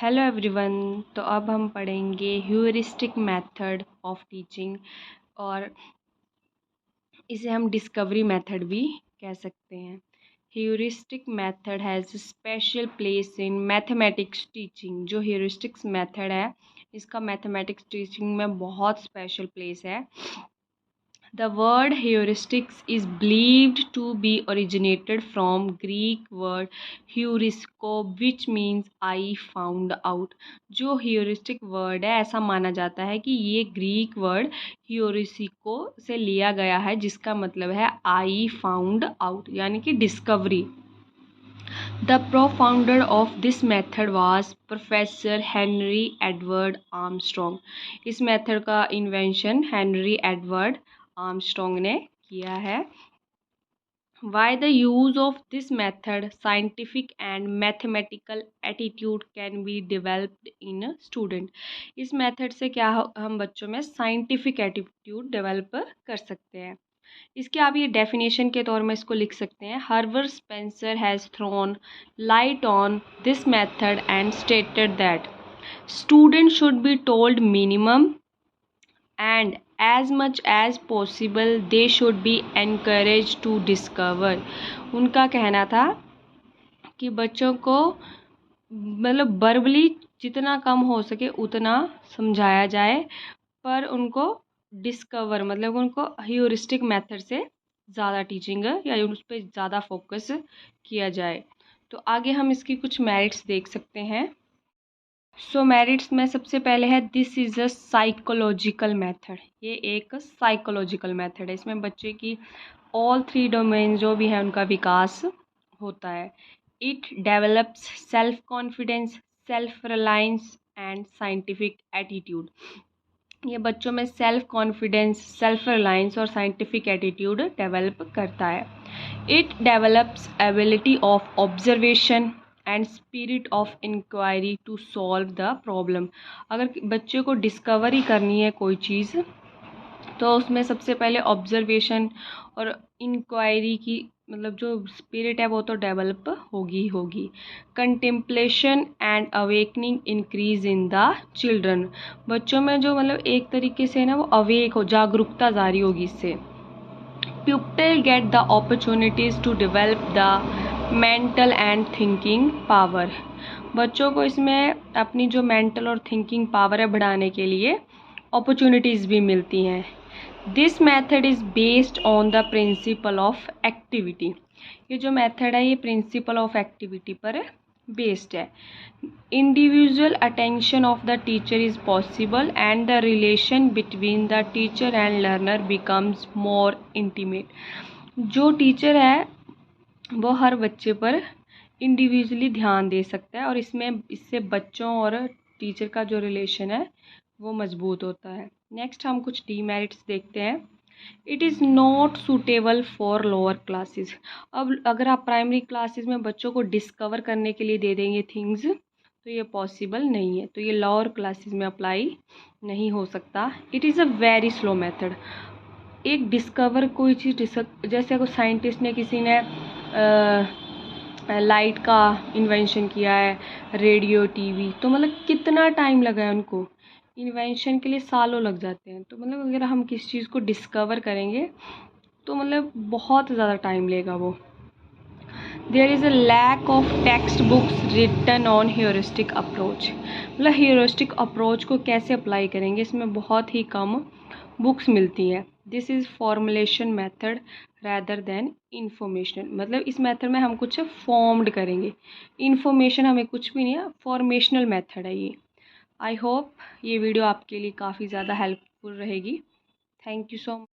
Hello everyone. तो अब हम पढ़ेंगे ह्यूरिस्टिक मेथड ऑफ टीचिंग, और इसे हम डिस्कवरी मेथड भी कह सकते हैं। Heuristic method has special place in mathematics teaching. जो ह्यूरिस्टिक्स मेथड है इसका मैथमेटिक्स टीचिंग में बहुत स्पेशल प्लेस है। The word heuristics is believed to be originated from Greek word heurisko, which means I found out. जो heuristic word है ऐसा माना जाता है कि ये ग्रीक वर्ड heurisko से लिया गया है, जिसका मतलब है I found out, यानी कि discovery. The co-founder of this method was Professor Henry Edward Armstrong. इस मेथड का इन्वेंशन हेनरी एडवर्ड आर्मस्ट्रॉन्ग ने किया है। Why the use of this method? Scientific and mathematical attitude can be developed in a student. इस method से क्या हम बच्चों में साइंटिफिक एटीट्यूड डेवलप कर सकते हैं। इसके आप ये डेफिनेशन के तौर में इसको लिख सकते हैं। Herbert Spencer has thrown light on this method and stated that student should be told minimum and as much as possible they should be encouraged to discover. उनका कहना था कि बच्चों को मतलब वर्बली जितना कम हो सके उतना समझाया जाए, पर उनको डिस्कवर मतलब उनको ह्यूरिस्टिक मेथड से ज़्यादा टीचिंग या उस पर ज़्यादा फोकस किया जाए। तो आगे हम इसकी कुछ मेरिट्स देख सकते हैं। मेरिट्स में सबसे पहले है this is a psychological method. ये एक साइकोलॉजिकल मेथड है। इसमें बच्चे की ऑल 3 डोमेन जो भी है उनका विकास होता है। It develops self confidence, self reliance and scientific attitude. ये बच्चों में सेल्फ कॉन्फिडेंस, सेल्फ रिलायंस और साइंटिफिक एटीट्यूड डेवलप करता है। It develops ability of observation and spirit of inquiry to solve the problem. अगर बच्चे को डिस्कवरी करनी है कोई चीज़ तो उसमें सबसे पहले ऑब्जर्वेशन और इंक्वायरी की मतलब जो स्पिरिट है वो तो डेवलप होगी ही होगी। Contemplation and awakening increase in the children. बच्चों में जो मतलब एक तरीके से ना वो अवेक हो, जागरूकता जारी होगी इससे। Pupils get the opportunities to develop the mental and thinking power. बच्चों को इसमें अपनी जो मेंटल और थिंकिंग पावर है बढ़ाने के लिए अपॉर्चुनिटीज़ भी मिलती हैं। This method is based on the principle of activity. ये जो मेथड है ये प्रिंसिपल ऑफ एक्टिविटी पर बेस्ड है। Individual attention of the teacher is possible and the relation between the teacher and learner becomes more intimate. जो teacher है वो हर बच्चे पर इंडिविजुअली ध्यान दे सकता है और इससे बच्चों और टीचर का जो रिलेशन है वो मजबूत होता है। नेक्स्ट हम कुछ डीमेरिट्स देखते हैं। It is not suitable for lower classes. अब अगर आप प्राइमरी क्लासेस में बच्चों को डिस्कवर करने के लिए दे देंगे थिंग्स तो ये पॉसिबल नहीं है, तो ये लोअर क्लासेस में अप्लाई नहीं हो सकता। It is a very slow method. एक डिस्कवर कोई चीज़ जैसे अगर साइंटिस्ट ने किसी ने लाइट का इन्वेंशन किया है, रेडियो, टीवी, तो मतलब कितना टाइम लगा है उनको इन्वेंशन के लिए, सालों लग जाते हैं। तो मतलब अगर हम किसी चीज़ को डिस्कवर करेंगे तो मतलब बहुत ज़्यादा टाइम लेगा वो। There is a lack of textbooks written on heuristic approach. मतलब ह्यूरिस्टिक अप्रोच को कैसे अप्लाई करेंगे, इसमें बहुत ही कम बुक्स मिलती हैं। This is formulation method rather than information. मतलब इस मेथड में हम कुछ फॉर्म्ड करेंगे, इन्फॉर्मेशन हमें कुछ भी नहीं है, फॉर्मेशनल मेथड है ये। आई होप ये वीडियो आपके लिए काफ़ी ज़्यादा हेल्पफुल रहेगी। Thank you so much.